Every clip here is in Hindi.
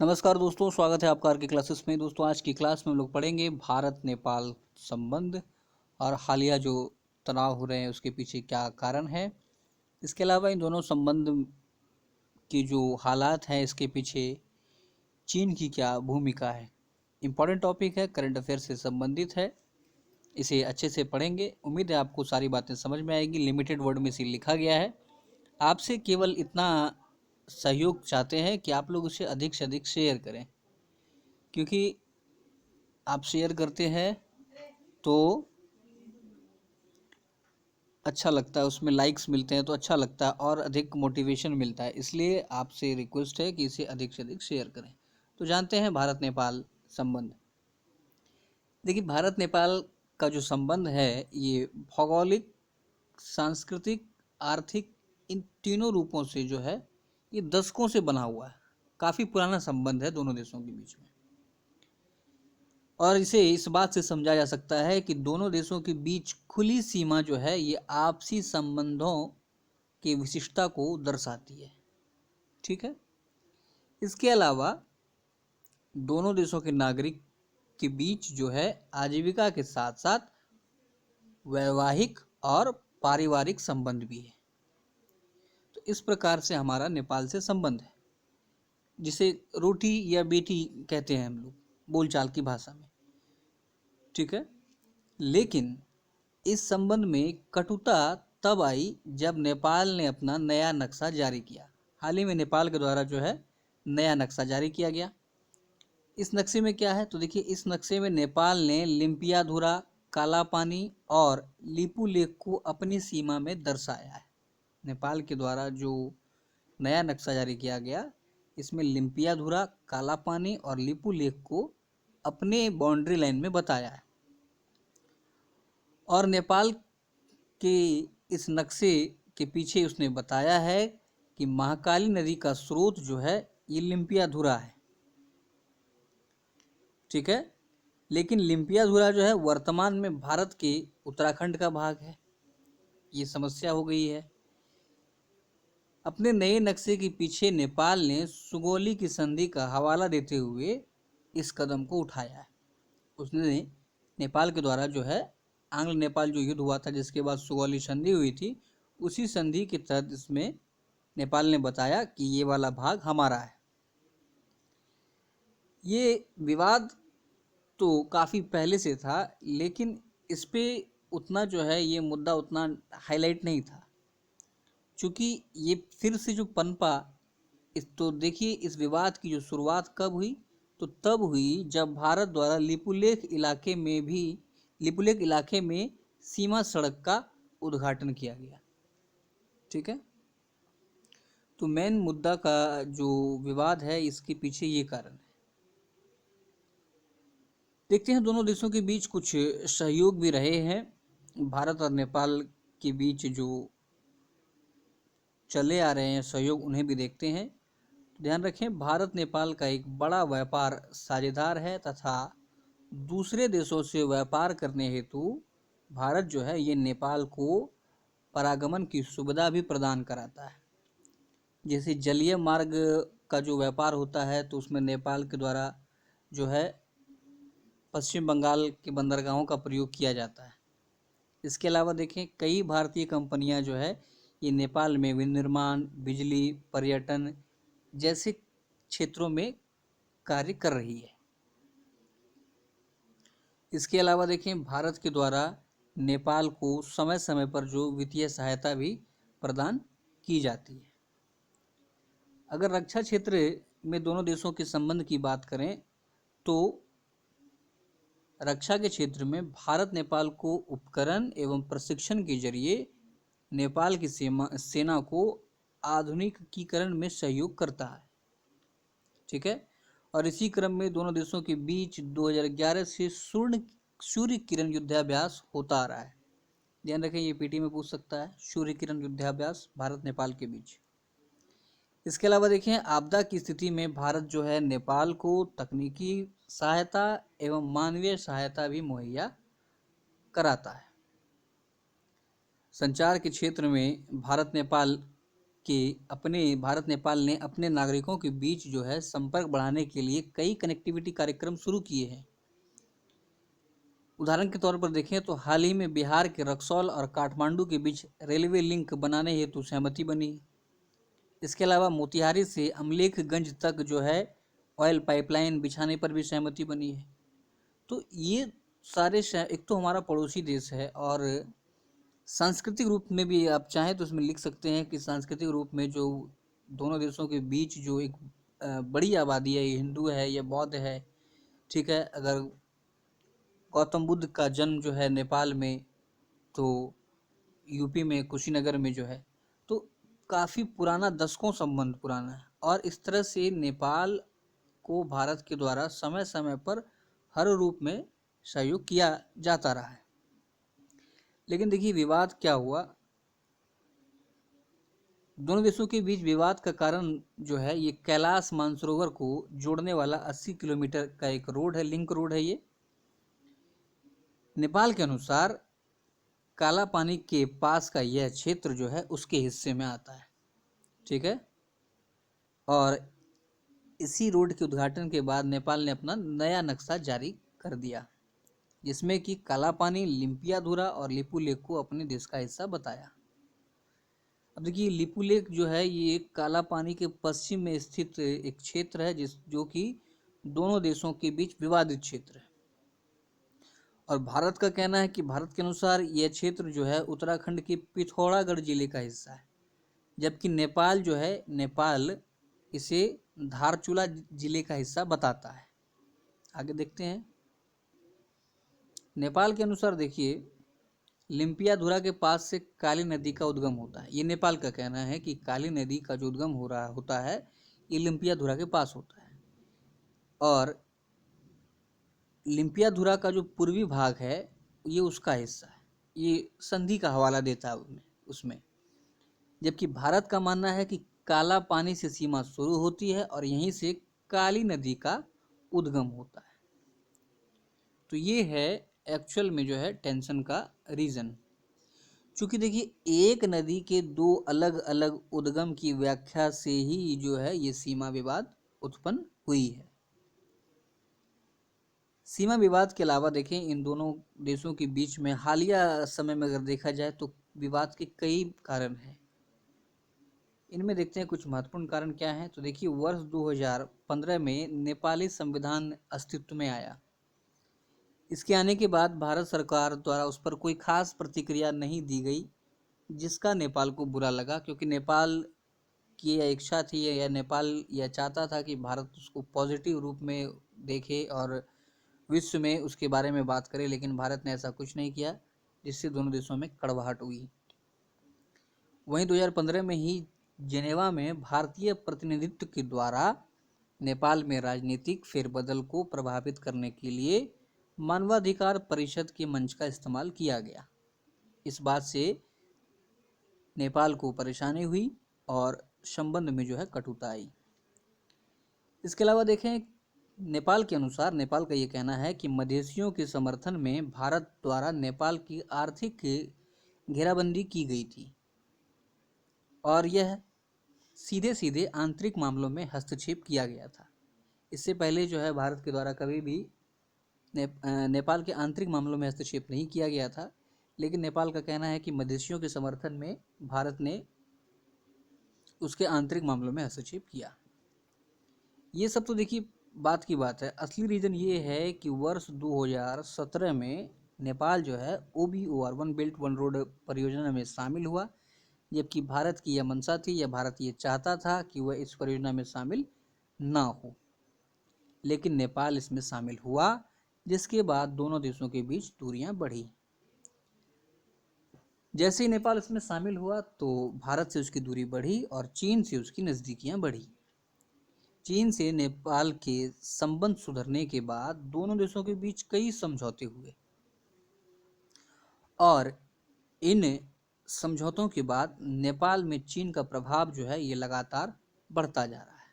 नमस्कार दोस्तों, स्वागत है आपका आर के क्लासेस में। दोस्तों, आज की क्लास में हम लोग पढ़ेंगे भारत नेपाल संबंध और हालिया जो तनाव हो रहे हैं उसके पीछे क्या कारण है। इसके अलावा इन दोनों संबंध की जो हालात हैं इसके पीछे चीन की क्या भूमिका है। इम्पॉर्टेंट टॉपिक है, करंट अफेयर से संबंधित है। इसे अच्छे से पढ़ेंगे, उम्मीद है आपको सारी बातें समझ में आएगी। लिमिटेड वर्ड में इसे लिखा गया है। आपसे केवल इतना सहयोग चाहते हैं कि आप लोग उसे अधिक से अधिक शेयर करें, क्योंकि आप शेयर करते हैं तो अच्छा लगता है, उसमें लाइक्स मिलते हैं तो अच्छा लगता है और अधिक मोटिवेशन मिलता है। इसलिए आपसे रिक्वेस्ट है कि इसे अधिक से अधिक शेयर करें। तो जानते हैं भारत नेपाल संबंध। देखिए, भारत नेपाल का जो संबंध है ये भौगोलिक, सांस्कृतिक, आर्थिक, इन तीनों रूपों से जो है ये दशकों से बना हुआ है। काफ़ी पुराना संबंध है दोनों देशों के बीच में, और इसे इस बात से समझा जा सकता है कि दोनों देशों के बीच खुली सीमा जो है ये आपसी संबंधों की विशिष्टता को दर्शाती है। ठीक है। इसके अलावा दोनों देशों के नागरिक के बीच जो है आजीविका के साथ साथ वैवाहिक और पारिवारिक संबंध भी है। तो इस प्रकार से हमारा नेपाल से संबंध है, जिसे रोटी या बेटी कहते हैं हम लोग बोलचाल की भाषा में। ठीक है। लेकिन इस संबंध में कटुता तब आई जब नेपाल ने अपना नया नक्शा जारी किया। हाल ही में नेपाल के द्वारा जो है नया नक्शा जारी किया गया। इस नक्शे में क्या है, तो देखिए, इस नक्शे में नेपाल ने लिम्पियाधुरा, काला पानी और लिपू लेक को अपनी सीमा में दर्शाया है। नेपाल के द्वारा जो नया नक्शा जारी किया गया, इसमें लिम्पियाधुरा, काला पानी और लिपू लेक को अपने बाउंड्री लाइन में बताया है। और नेपाल के इस नक्शे के पीछे उसने बताया है कि महाकाली नदी का स्रोत जो है ये लिम्पियाधुरा है। ठीक है। लेकिन लिम्पियाधुरा जो है वर्तमान में भारत के उत्तराखंड का भाग है। ये समस्या हो गई है। अपने नए नक्शे के पीछे नेपाल ने सुगौली की संधि का हवाला देते हुए इस कदम को उठाया है। उसने नेपाल के द्वारा जो है आंग्ल नेपाल जो युद्ध हुआ था, जिसके बाद सुगौली संधि हुई थी, उसी संधि के तहत इसमें नेपाल ने बताया कि ये वाला भाग हमारा है। ये विवाद तो काफ़ी पहले से था, लेकिन इस पे उतना जो है ये मुद्दा उतना हाईलाइट नहीं था, क्योंकि ये फिर से जो पनपा तो देखिए, इस विवाद की जो शुरुआत कब हुई, तो तब हुई जब भारत द्वारा लिपुलेख इलाके में सीमा सड़क का उद्घाटन किया गया। ठीक है। तो मेन मुद्दा का जो विवाद है इसके पीछे ये कारण है। देखते हैं, दोनों देशों के बीच कुछ सहयोग भी रहे हैं। भारत और नेपाल के बीच जो चले आ रहे हैं सहयोग, उन्हें भी देखते हैं। ध्यान रखें, भारत नेपाल का एक बड़ा व्यापार साझेदार है तथा दूसरे देशों से व्यापार करने हेतु भारत जो है ये नेपाल को परागमन की सुविधा भी प्रदान कराता है। जैसे जलीय मार्ग का जो व्यापार होता है, तो उसमें नेपाल के द्वारा जो है पश्चिम बंगाल के बंदरगाहों का प्रयोग किया जाता है। इसके अलावा देखें, कई भारतीय कंपनियां जो है ये नेपाल में विनिर्माण, बिजली, पर्यटन जैसे क्षेत्रों में कार्य कर रही है। इसके अलावा देखें, भारत के द्वारा नेपाल को समय समय पर जो वित्तीय सहायता भी प्रदान की जाती है। अगर रक्षा क्षेत्र में दोनों देशों के संबंध की बात करें, तो रक्षा के क्षेत्र में भारत नेपाल को उपकरण एवं प्रशिक्षण के जरिए नेपाल की सेना को आधुनिकीकरण में सहयोग करता है। ठीक है। और इसी क्रम में दोनों देशों के बीच 2011 से सूर्य किरण युद्धाभ्यास होता आ रहा है। ध्यान रखें, ये पीटी में पूछ सकता है, सूर्य किरण युद्धाभ्यास भारत नेपाल के बीच। इसके अलावा देखें, आपदा की स्थिति में भारत जो है नेपाल को तकनीकी सहायता एवं मानवीय सहायता भी मुहैया कराता है। संचार के क्षेत्र में भारत नेपाल कि अपने भारत नेपाल ने अपने नागरिकों के बीच जो है संपर्क बढ़ाने के लिए कई कनेक्टिविटी कार्यक्रम शुरू किए हैं। उदाहरण के तौर पर देखें तो हाल ही में बिहार के रक्सौल और काठमांडू के बीच रेलवे लिंक बनाने हेतु सहमति बनी। इसके अलावा मोतिहारी से अमलेखगंज तक जो है ऑयल पाइपलाइन बिछाने पर भी सहमति बनी है। तो ये सारे एक तो हमारा पड़ोसी देश है, और सांस्कृतिक रूप में भी आप चाहें तो इसमें लिख सकते हैं कि सांस्कृतिक रूप में जो दोनों देशों के बीच जो एक बड़ी आबादी है, हिंदू है या बौद्ध है, ठीक है। अगर गौतम बुद्ध का जन्म जो है नेपाल में, तो यूपी में कुशीनगर में जो है, तो काफ़ी पुराना, दशकों संबंध पुराना है। और इस तरह से नेपाल को भारत के द्वारा समय समय पर हर रूप में सहयोग किया जाता रहा है। लेकिन देखिए विवाद क्या हुआ, दोनों देशों के बीच विवाद का कारण जो है ये कैलाश मानसरोवर को जोड़ने वाला 80 किलोमीटर का एक रोड है, लिंक रोड है। ये नेपाल के अनुसार काला पानी के पास का यह क्षेत्र जो है उसके हिस्से में आता है, ठीक है। और इसी रोड के उद्घाटन के बाद नेपाल ने अपना नया नक्शा जारी कर दिया, जिसमें कि काला पानी, लिम्पियाधुरा और लिपुलेख को अपने देश का हिस्सा बताया। अब देखिए लिपुलेख जो है ये काला पानी के पश्चिम में स्थित एक क्षेत्र है, जो कि दोनों देशों के बीच विवादित क्षेत्र है। और भारत का कहना है कि भारत के अनुसार यह क्षेत्र जो है उत्तराखंड के पिथौरागढ़ जिले का हिस्सा है, जबकि नेपाल जो है, नेपाल इसे धारचूला जिले का हिस्सा बताता है। आगे देखते हैं। नेपाल के अनुसार देखिए लिम्पियाधुरा के पास से काली नदी का उद्गम होता है। ये नेपाल का कहना है कि काली नदी का जो उद्गम हो रहा होता है ये लिम्पियाधुरा के पास होता है। और लिम्पियाधुरा का जो पूर्वी भाग है ये उसका हिस्सा है, ये संधि का हवाला देता है उसमें। जबकि भारत का मानना है कि काला पानी से सीमा शुरू होती है और यहीं से काली नदी का उद्गम होता है। तो ये है एक्चुअल में जो है टेंशन का रीज़न। चूँकि देखिए एक नदी के दो अलग अलग उद्गम की व्याख्या से ही जो है ये सीमा विवाद उत्पन्न हुई है। सीमा विवाद के अलावा देखें इन दोनों देशों के बीच में हालिया समय में अगर देखा जाए तो विवाद के कई कारण हैं। इनमें देखते हैं कुछ महत्वपूर्ण कारण क्या हैं। तो देखिए वर्ष 2015 में नेपाली संविधान अस्तित्व में आया। इसके आने के बाद भारत सरकार द्वारा उस पर कोई खास प्रतिक्रिया नहीं दी गई, जिसका नेपाल को बुरा लगा, क्योंकि नेपाल की यह इच्छा थी या नेपाल यह चाहता था कि भारत उसको पॉजिटिव रूप में देखे और विश्व में उसके बारे में बात करे। लेकिन भारत ने ऐसा कुछ नहीं किया, जिससे दोनों देशों में कड़वाहट हुई। वहीं 2015 में ही जेनेवा में भारतीय प्रतिनिधित्व के द्वारा नेपाल में राजनीतिक फेरबदल को प्रभावित करने के लिए मानवाधिकार परिषद के मंच का इस्तेमाल किया गया। इस बात से नेपाल को परेशानी हुई और संबंध में जो है कटुता आई। इसके अलावा देखें नेपाल के अनुसार, नेपाल का ये कहना है कि मधेसियों के समर्थन में भारत द्वारा नेपाल की आर्थिक घेराबंदी की गई थी और यह सीधे सीधे आंतरिक मामलों में हस्तक्षेप किया गया था। इससे पहले जो है भारत के द्वारा कभी भी नेपाल के आंतरिक मामलों में हस्तक्षेप नहीं किया गया था। लेकिन नेपाल का कहना है कि मधेसियों के समर्थन में भारत ने उसके आंतरिक मामलों में हस्तक्षेप किया। ये सब तो देखिए बात की बात है। असली रीज़न ये है कि वर्ष 2017 में नेपाल जो है OBOR one belt one road परियोजना में शामिल हुआ, जबकि भारत की यह मंशा थी या भारत ये चाहता था कि वह इस परियोजना में शामिल ना हो। लेकिन नेपाल इसमें शामिल हुआ, जिसके बाद दोनों देशों के बीच दूरियां बढ़ी। जैसे ही नेपाल इसमें शामिल हुआ तो भारत से उसकी दूरी बढ़ी और चीन से उसकी नज़दीकियां बढ़ी। चीन से नेपाल के संबंध सुधरने के बाद दोनों देशों के बीच कई समझौते हुए और इन समझौतों के बाद नेपाल में चीन का प्रभाव जो है ये लगातार बढ़ता जा रहा है।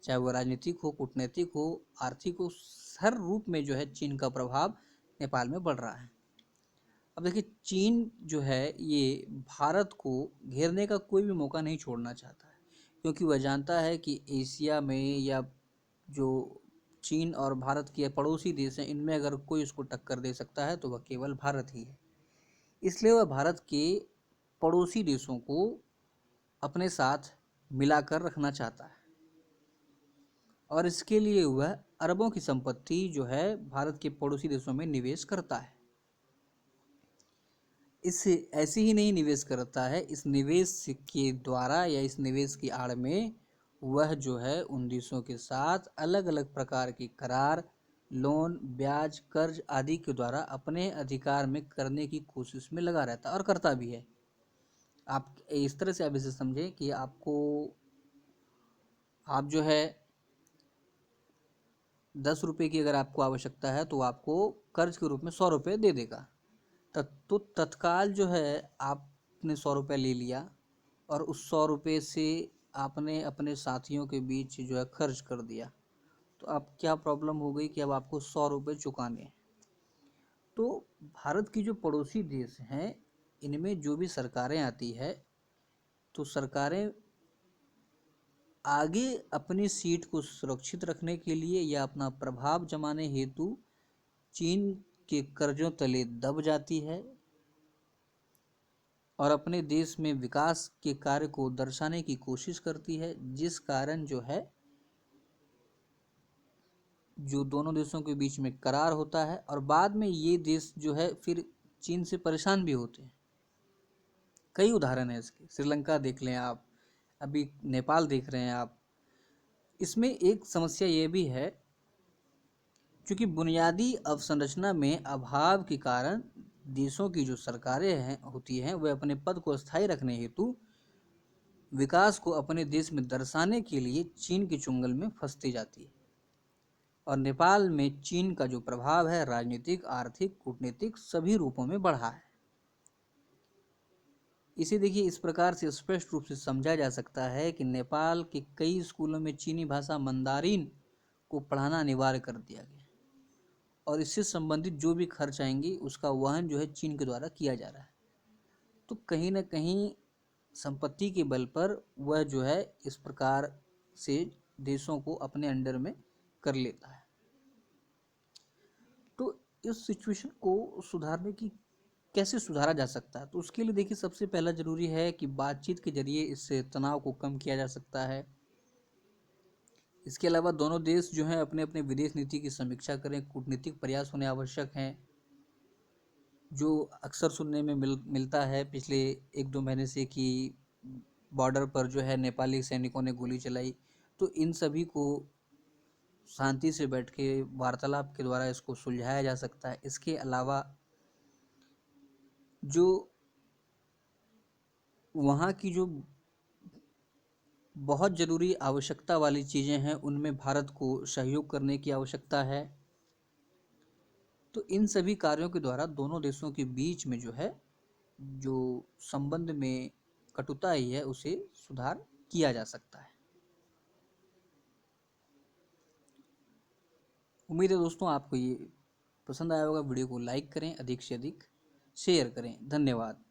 चाहे वो राजनीतिक हो, कूटनीतिक हो, आर्थिक हो, हर रूप में जो है चीन का प्रभाव नेपाल में बढ़ रहा है। अब देखिए, चीन जो है ये भारत को घेरने का कोई भी मौका नहीं छोड़ना चाहता है, क्योंकि वह जानता है कि एशिया में या जो चीन और भारत के पड़ोसी देश हैं, इनमें अगर कोई उसको टक्कर दे सकता है तो वह केवल भारत ही है। इसलिए वह भारत के पड़ोसी देशों को अपने साथ मिलाकर रखना चाहता है, और इसके लिए वह अरबों की संपत्ति जो है भारत के पड़ोसी देशों में निवेश करता है। इस ऐसे ही नहीं निवेश करता है, इस निवेश के द्वारा या इस निवेश की आड़ में वह जो है उन देशों के साथ अलग अलग प्रकार के करार, लोन, ब्याज, कर्ज आदि के द्वारा अपने अधिकार में करने की कोशिश में लगा रहता है, और करता भी है। आप इस तरह से आप इसे समझें कि आप जो है 10 रुपये की अगर आपको आवश्यकता है तो आपको कर्ज के रूप में 100 रुपये दे देगा। तो तत्काल जो है आपने 100 रुपये ले लिया, और उस 100 रुपये से आपने अपने साथियों के बीच जो है खर्च कर दिया। तो अब क्या प्रॉब्लम हो गई कि अब आपको 100 रुपये चुकाने हैं। तो भारत की जो पड़ोसी देश हैं, इनमें जो भी सरकारें आती है, तो सरकारें आगे अपनी सीट को सुरक्षित रखने के लिए या अपना प्रभाव जमाने हेतु चीन के कर्जों तले दब जाती है, और अपने देश में विकास के कार्य को दर्शाने की कोशिश करती है, जिस कारण जो है जो दोनों देशों के बीच में करार होता है, और बाद में ये देश जो है फिर चीन से परेशान भी होते हैं। कई उदाहरण है इसके, श्रीलंका देख लें आप, अभी नेपाल देख रहे हैं आप। इसमें एक समस्या ये भी है, क्योंकि बुनियादी अवसंरचना में अभाव के कारण देशों की जो सरकारें हैं होती हैं, वे अपने पद को स्थायी रखने हेतु विकास को अपने देश में दर्शाने के लिए चीन के चुंगल में फंसती जाती है। और नेपाल में चीन का जो प्रभाव है राजनीतिक, आर्थिक, कूटनीतिक सभी रूपों में बढ़ा है। इसे देखिए, इस प्रकार से स्पष्ट रूप से समझा जा सकता है कि नेपाल के कई स्कूलों में चीनी भाषा मंदारिन को पढ़ाना अनिवार्य कर दिया गया, और इससे संबंधित जो भी खर्च आएंगे उसका वहन जो है चीन के द्वारा किया जा रहा है। तो कहीं ना कहीं संपत्ति के बल पर वह जो है इस प्रकार से देशों को अपने अंडर में कर लेता है। तो इस सिचुएशन को सुधारने की कैसे सुधारा जा सकता है, तो उसके लिए देखिए, सबसे पहला जरूरी है कि बातचीत के जरिए इस तनाव को कम किया जा सकता है। इसके अलावा दोनों देश जो हैं अपने अपने विदेश नीति की समीक्षा करें, कूटनीतिक प्रयास होने आवश्यक हैं। जो अक्सर सुनने में मिलता है पिछले 1-2 महीने से कि बॉर्डर पर जो है नेपाली सैनिकों ने गोली चलाई, तो इन सभी को शांति से बैठ के वार्तालाप के द्वारा इसको सुलझाया जा सकता है। इसके अलावा जो वहाँ की जो बहुत ज़रूरी आवश्यकता वाली चीज़ें हैं, उनमें भारत को सहयोग करने की आवश्यकता है। तो इन सभी कार्यों के द्वारा दोनों देशों के बीच में जो है जो संबंध में कटुता आई है उसे सुधार किया जा सकता है। उम्मीद है दोस्तों आपको ये पसंद आया होगा। वीडियो को लाइक करें, अधिक से अधिक शेयर करें। धन्यवाद।